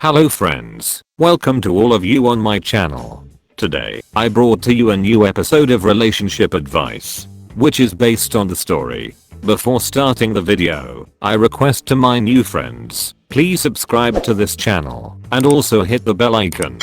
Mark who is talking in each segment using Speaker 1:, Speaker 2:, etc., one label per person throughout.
Speaker 1: Hello friends, welcome to all of you on my channel. Today, I brought to you a new episode of Relationship Advice, which is based on the story. Before starting the video, I request to my new friends, please subscribe to this channel and also hit the bell icon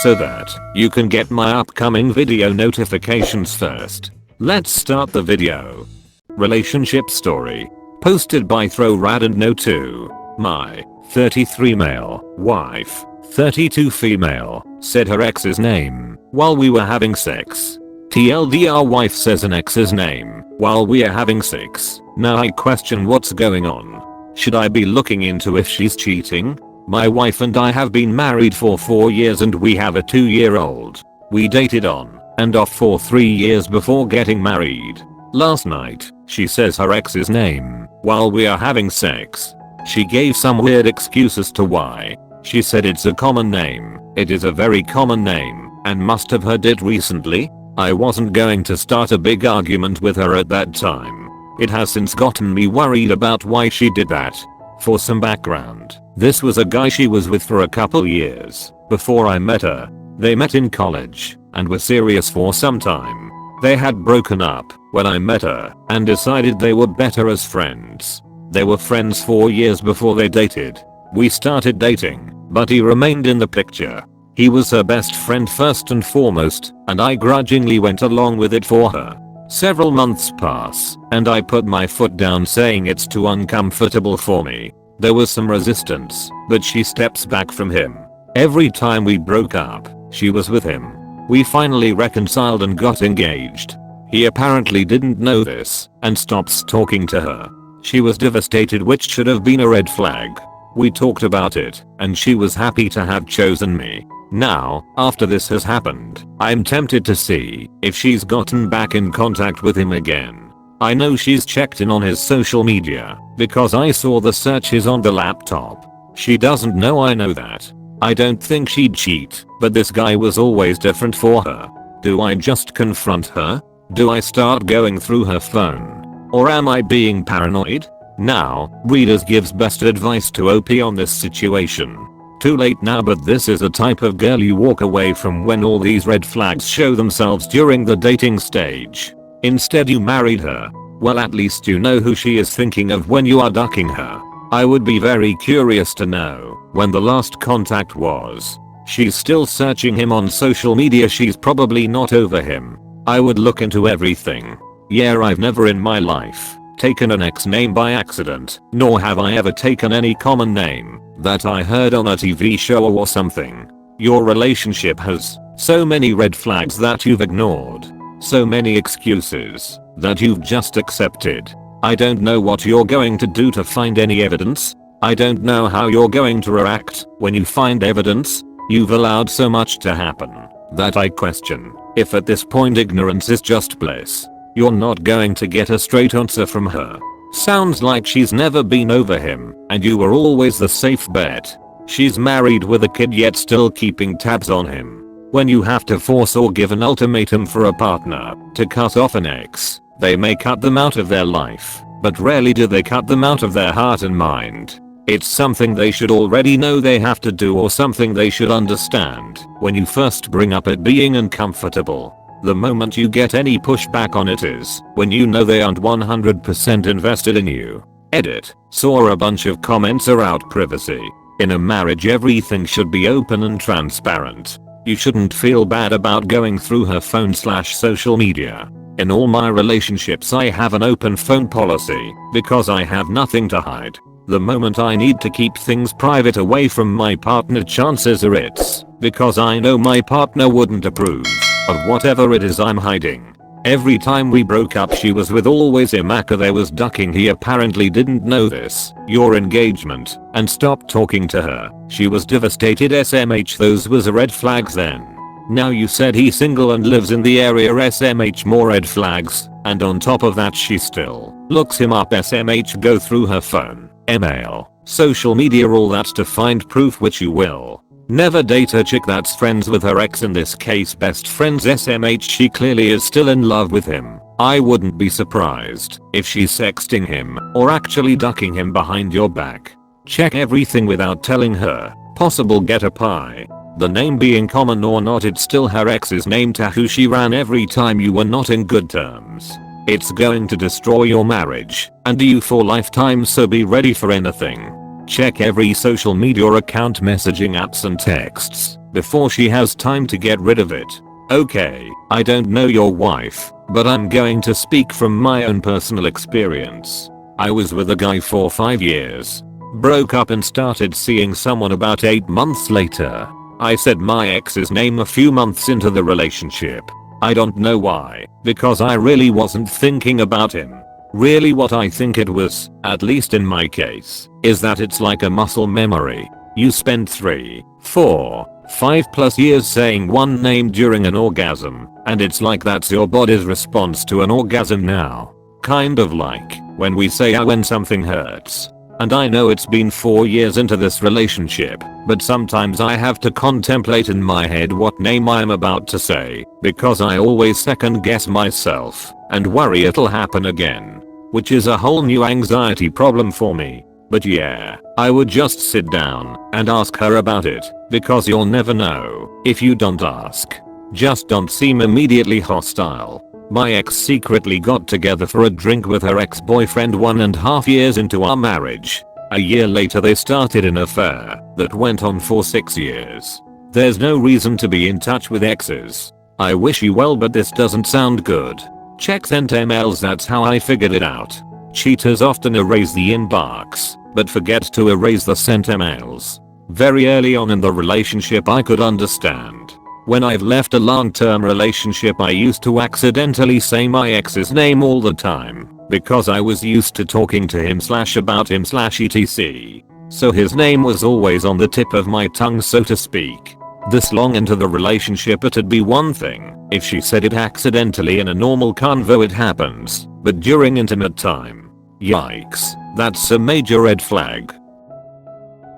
Speaker 1: so that you can get my upcoming video notifications first. Let's start the video. Relationship story. Posted by ThrowRadandKnow2. My 33 male wife, 32 female, said her ex's name while we were having sex. TLDR wife says an ex's name while we are having sex. Now I question what's going on. Should I be looking into if she's cheating? My wife and I have been married for 4 years and we have a 2-year-old. We dated on and off for 3 years before getting married. Last night, she says her ex's name while we are having sex. She gave some weird excuse as to why. She said it's a common name. It is a very common name and must have heard it recently. I wasn't going to start a big argument with her at that time. It has since gotten me worried about why she did that. For some background, this was a guy she was with for a couple years before I met her. They met in college and were serious for some time. They had broken up when I met her and decided they were better as friends. They were friends 4 years before they dated. We started dating, but he remained in the picture. He was her best friend first and foremost, and I grudgingly went along with it for her. Several months pass, and I put my foot down saying it's too uncomfortable for me. There was some resistance, but she steps back from him. Every time we broke up, she was with him. We finally reconciled and got engaged. He apparently didn't know this, and stops talking to her. She was devastated, which should have been a red flag. We talked about it, and she was happy to have chosen me. Now, after this has happened, I'm tempted to see if she's gotten back in contact with him again. I know she's checked in on his social media, because I saw the searches on the laptop. She doesn't know I know that. I don't think she'd cheat, but this guy was always different for her. Do I just confront her? Do I start going through her phone? Or am I being paranoid? Now, readers gives best advice to OP on this situation. Too late now, but this is a type of girl you walk away from when all these red flags show themselves during the dating stage. Instead you married her. Well, at least you know who she is thinking of when you are ducking her. I would be very curious to know when the last contact was. She's still searching him on social media. She's probably not over him. I would look into everything. Yeah, I've never in my life taken an ex name by accident, nor have I ever taken any common name that I heard on a TV show or something. Your relationship has so many red flags that you've ignored, so many excuses that you've just accepted. I don't know what you're going to do to find any evidence. I don't know how you're going to react when you find evidence. You've allowed so much to happen that I question if at this point ignorance is just bliss. You're not going to get a straight answer from her. Sounds like she's never been over him and you were always the safe bet. She's married with a kid yet still keeping tabs on him. When you have to force or give an ultimatum for a partner to cut off an ex, they may cut them out of their life, but rarely do they cut them out of their heart and mind. It's something they should already know they have to do, or something they should understand when you first bring up it being uncomfortable. The moment you get any pushback on it is when you know they aren't 100% invested in you. Edit. Saw a bunch of comments about privacy. In a marriage everything should be open and transparent. You shouldn't feel bad about going through her phone/social media. In all my relationships I have an open phone policy because I have nothing to hide. The moment I need to keep things private away from my partner, chances are it's because I know my partner wouldn't approve of whatever it is I'm hiding. Every time we broke up she was with always Imaka. There was ducking. He apparently didn't know this, your engagement, and stopped talking to her. She was devastated. SMH, those was red flags then. Now you said he's single and lives in the area. SMH, more red flags, and on top of that she still looks him up. SMH, go through her phone, email, social media, all that to find proof, which you will. Never date a chick that's friends with her ex, in this case best friends. SMH, she clearly is still in love with him. I wouldn't be surprised if she's sexting him or actually ducking him behind your back. Check everything without telling her. Possible get a pie. The name being common or not, it's still her ex's name to who she ran every time you were not in good terms. It's going to destroy your marriage and you for lifetime, so be ready for anything. Check every social media account, messaging apps and texts before she has time to get rid of it. Okay, I don't know your wife, but I'm going to speak from my own personal experience. I was with a guy for 5 years. Broke up and started seeing someone about 8 months later. I said my ex's name a few months into the relationship. I don't know why, because I really wasn't thinking about him. Really what I think it was, at least in my case, is that it's like a muscle memory. You spend 3, 4, 5 plus years saying one name during an orgasm, and it's like that's your body's response to an orgasm now. Kind of like when we say ah when something hurts. And I know it's been 4 years into this relationship, but sometimes I have to contemplate in my head what name I am about to say, because I always second guess myself and worry it'll happen again. Which is a whole new anxiety problem for me. But yeah, I would just sit down and ask her about it, because you'll never know if you don't ask. Just don't seem immediately hostile. My ex secretly got together for a drink with her ex-boyfriend 1.5 years into our marriage. A year later they started an affair that went on for 6 years. There's no reason to be in touch with exes. I wish you well, but this doesn't sound good. Check sent emails, that's how I figured it out. Cheaters often erase the inbox, but forget to erase the sent emails. Very early on in the relationship I could understand. When I've left a long-term relationship I used to accidentally say my ex's name all the time, because I was used to talking to him / about him / etc. So his name was always on the tip of my tongue, so to speak. This long into the relationship it'd be one thing if she said it accidentally in a normal convo, it happens, but during intimate time, yikes, that's a major red flag.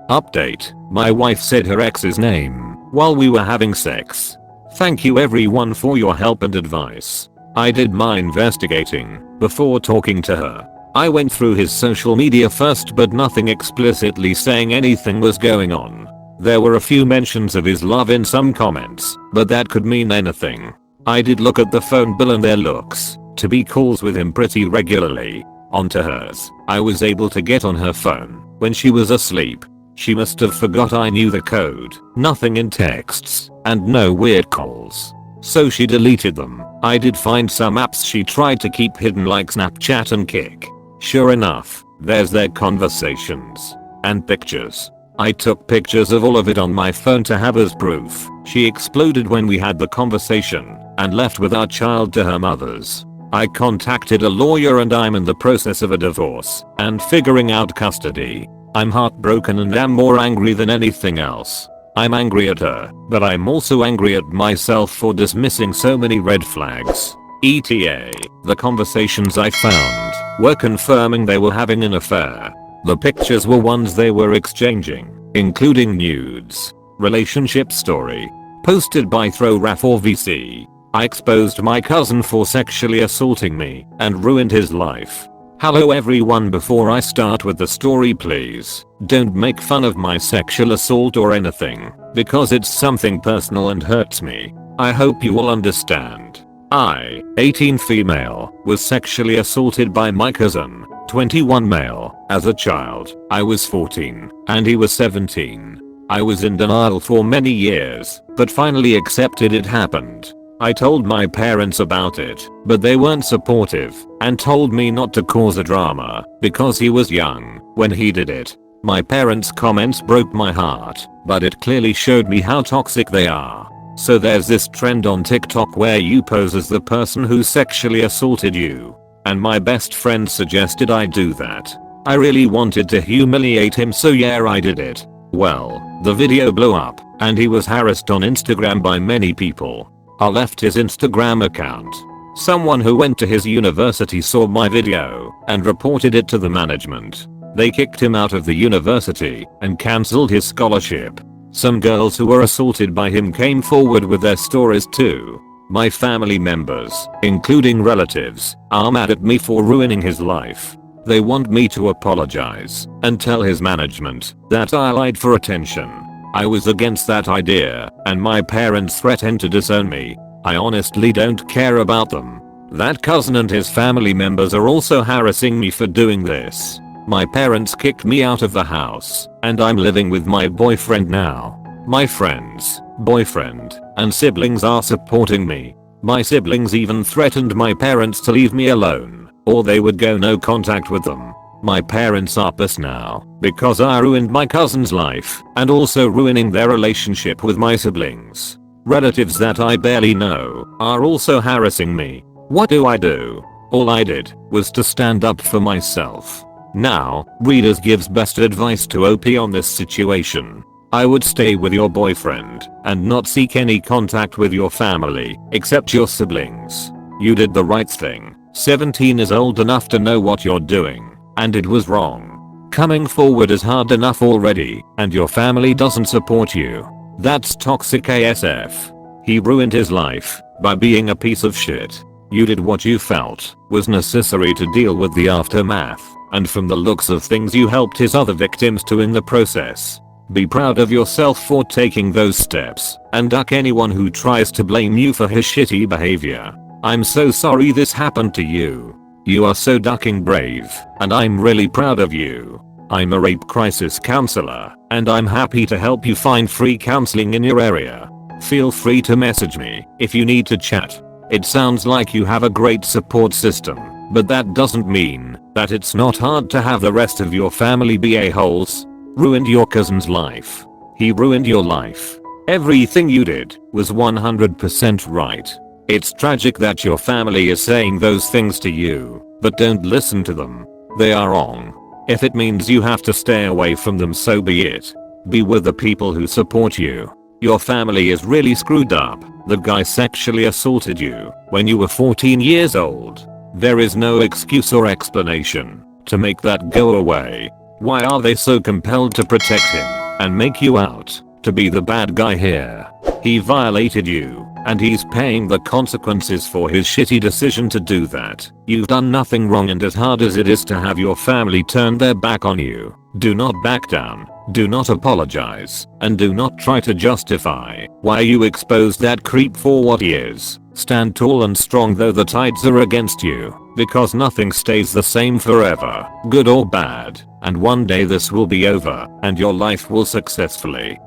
Speaker 1: Update, my wife said her ex's name while we were having sex. Thank you everyone for your help and advice. I did my investigating before talking to her. I went through his social media first, but nothing explicitly saying anything was going on. There were a few mentions of his love in some comments, but that could mean anything. I did look at the phone bill and there looks to be calls with him pretty regularly. Onto hers, I was able to get on her phone when she was asleep. She must have forgot I knew the code. Nothing in texts, and no weird calls. So she deleted them. I did find some apps she tried to keep hidden, like Snapchat and Kik. Sure enough, there's their conversations. And pictures. I took pictures of all of it on my phone to have as proof. She exploded when we had the conversation, and left with our child to her mother's. I contacted a lawyer and I'm in the process of a divorce, and figuring out custody. I'm heartbroken and am more angry than anything else. I'm angry at her, but I'm also angry at myself for dismissing so many red flags. ETA, the conversations I found were confirming they were having an affair. The pictures were ones they were exchanging, including nudes. Relationship story. Posted by ThrowRaf4VC. I exposed my cousin for sexually assaulting me and ruined his life. Hello everyone, before I start with the story, please don't make fun of my sexual assault or anything, because it's something personal and hurts me. I hope you will understand. I, 18 female, was sexually assaulted by my cousin, 21 male, as a child. I was 14 and he was 17. I was in denial for many years, but finally accepted it happened. I told my parents about it, but they weren't supportive and told me not to cause a drama because he was young when he did it. My parents' comments broke my heart, but it clearly showed me how toxic they are. So there's this trend on TikTok where you pose as the person who sexually assaulted you. And my best friend suggested I do that. I really wanted to humiliate him, so yeah, I did it. Well, the video blew up and he was harassed on Instagram by many people. I left his Instagram account. Someone who went to his university saw my video and reported it to the management. They kicked him out of the university and cancelled his scholarship. Some girls who were assaulted by him came forward with their stories too. My family members, including relatives, are mad at me for ruining his life. They want me to apologize and tell his management that I lied for attention. I was against that idea, and my parents threatened to disown me. I honestly don't care about them. That cousin and his family members are also harassing me for doing this. My parents kicked me out of the house, and I'm living with my boyfriend now. My friends, boyfriend, and siblings are supporting me. My siblings even threatened my parents to leave me alone, or they would go no contact with them. My parents are pissed now because I ruined my cousin's life and also ruining their relationship with my siblings. Relatives that I barely know are also harassing me. What do I do? All I did was to stand up for myself. Now, Readers gives best advice to OP on this situation. I would stay with your boyfriend and not seek any contact with your family except your siblings. You did the right thing. 17 is old enough to know what you're doing, and it was wrong. Coming forward is hard enough already, and your family doesn't support you. That's toxic ASF. He ruined his life by being a piece of shit. You did what you felt was necessary to deal with the aftermath, and from the looks of things you helped his other victims too in the process. Be proud of yourself for taking those steps, and duck anyone who tries to blame you for his shitty behavior. I'm so sorry this happened to you. You are so ducking brave, and I'm really proud of you. I'm a rape crisis counselor, and I'm happy to help you find free counseling in your area. Feel free to message me if you need to chat. It sounds like you have a great support system, but that doesn't mean that it's not hard to have the rest of your family be a-holes. Ruined your cousin's life. He ruined your life. Everything you did was 100% right. It's tragic that your family is saying those things to you, but don't listen to them. They are wrong. If it means you have to stay away from them, so be it. Be with the people who support you. Your family is really screwed up. The guy sexually assaulted you when you were 14 years old. There is no excuse or explanation to make that go away. Why are they so compelled to protect him and make you out to be the bad guy here? He violated you, and he's paying the consequences for his shitty decision to do that. You've done nothing wrong, and as hard as it is to have your family turn their back on you, do not back down, do not apologize, and do not try to justify why you exposed that creep for what he is. Stand tall and strong though the tides are against you, because nothing stays the same forever, good or bad, and one day this will be over, and your life will successfully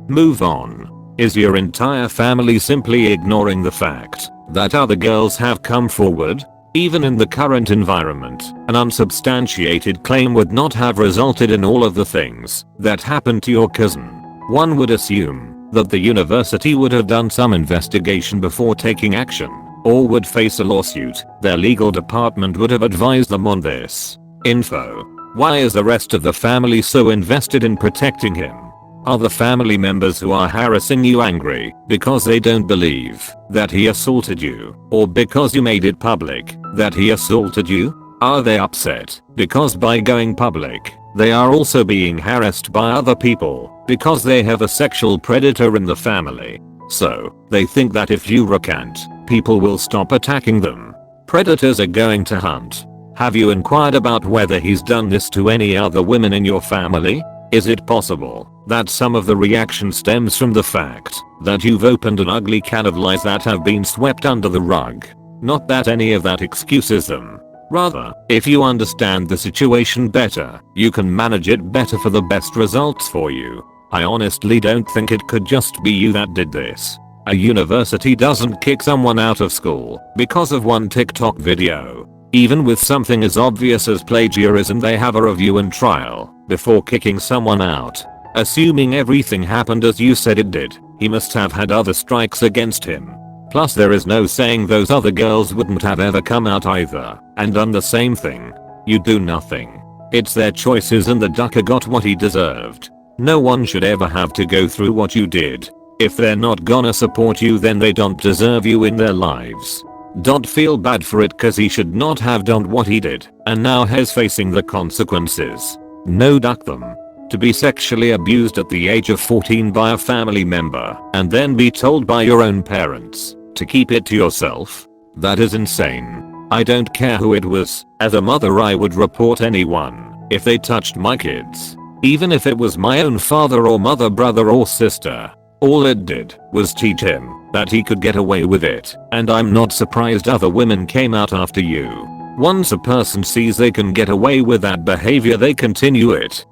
Speaker 1: move on. Is your entire family simply ignoring the fact that other girls have come forward? Even in the current environment, an unsubstantiated claim would not have resulted in all of the things that happened to your cousin. One would assume that the university would have done some investigation before taking action, or would face a lawsuit. Their legal department would have advised them on this info. Why is the rest of the family so invested in protecting him? Are the family members who are harassing you angry because they don't believe that he assaulted you, or because you made it public that he assaulted you? Are they upset because by going public, they are also being harassed by other people because they have a sexual predator in the family? So, they think that if you recant, people will stop attacking them. Predators are going to hunt. Have you inquired about whether he's done this to any other women in your family? Is it possible that some of the reaction stems from the fact that you've opened an ugly can of lies that have been swept under the rug? Not that any of that excuses them. Rather, if you understand the situation better, you can manage it better for the best results for you. I honestly don't think it could just be you that did this. A university doesn't kick someone out of school because of one TikTok video. Even with something as obvious as plagiarism, they have a review and trial before kicking someone out. Assuming everything happened as you said it did, he must have had other strikes against him. Plus there is no saying those other girls wouldn't have ever come out either and done the same thing. You do nothing. It's their choices, and the ducker got what he deserved. No one should ever have to go through what you did. If they're not gonna support you, then they don't deserve you in their lives. Don't feel bad for it, cause he should not have done what he did, and now he's facing the consequences. No, duck them. To be sexually abused at the age of 14 by a family member and then be told by your own parents to keep it to yourself? That is insane. I don't care who it was. As a mother, I would report anyone if they touched my kids. even if it was my own father or mother, brother or sister. All it did was teach him that he could get away with it, and I'm not surprised other women came out after you. Once a person sees they can get away with that behavior, they continue it.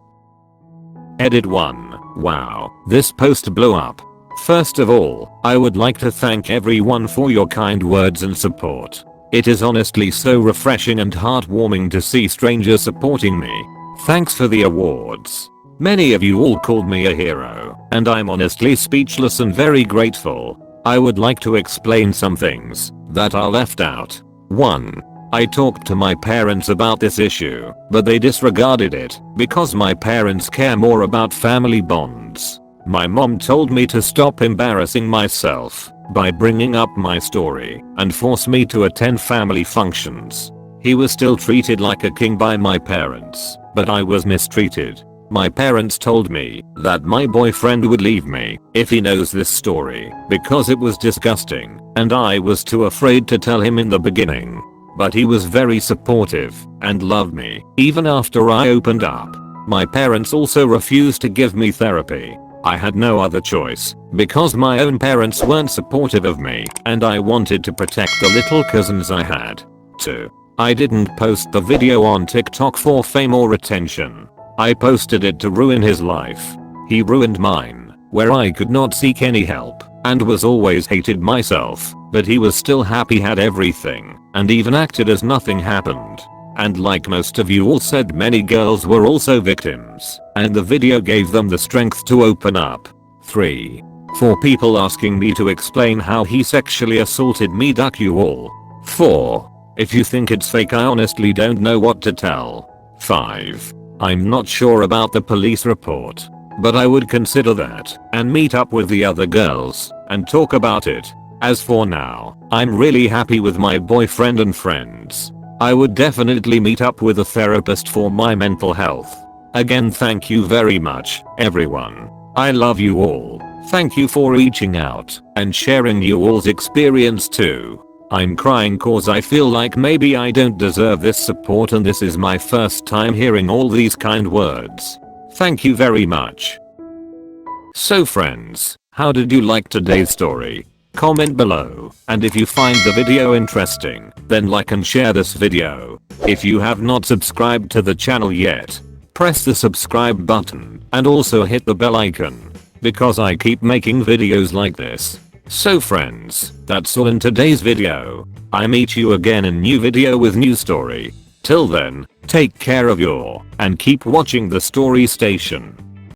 Speaker 1: Edit 1. Wow, this post blew up. First of all, I would like to thank everyone for your kind words and support. It is honestly so refreshing and heartwarming to see strangers supporting me. Thanks for the awards. Many of you all called me a hero, and I'm honestly speechless and very grateful. I would like to explain some things that are left out. 1. I talked to my parents about this issue, but they disregarded it because my parents care more about family bonds. My mom told me to stop embarrassing myself by bringing up my story and force me to attend family functions. He was still treated like a king by my parents, but I was mistreated. My parents told me that my boyfriend would leave me if he knows this story because it was disgusting, and I was too afraid to tell him in the beginning. But he was very supportive and loved me even after I opened up. My parents also refused to give me therapy. I had no other choice because my own parents weren't supportive of me, and I wanted to protect the little cousins I had. 2. I didn't post the video on TikTok for fame or attention. I posted it to ruin his life. He ruined mine, where I could not seek any help and was always hated myself, but he was still happy, had everything, and even acted as nothing happened. And like most of you all said, many girls were also victims, and the video gave them the strength to open up. 3. For people asking me to explain how he sexually assaulted me, duck you all. 4. If you think it's fake, I honestly don't know what to tell. 5. I'm not sure about the police report, but I would consider that and meet up with the other girls and talk about it. As for now, I'm really happy with my boyfriend and friends. I would definitely meet up with a therapist for my mental health. Again, thank you very much, everyone. I love you all. Thank you for reaching out and sharing you all's experience too. I'm crying cause I feel like maybe I don't deserve this support, and this is my first time hearing all these kind words. Thank you very much. So friends, how did you like today's story? Comment below, and if you find the video interesting, then like and share this video. If you have not subscribed to the channel yet, press the subscribe button and also hit the bell icon, because I keep making videos like this. So friends, that's all in today's video. I meet you again in new video with new story. Till then, take care of your and keep watching the Story Station.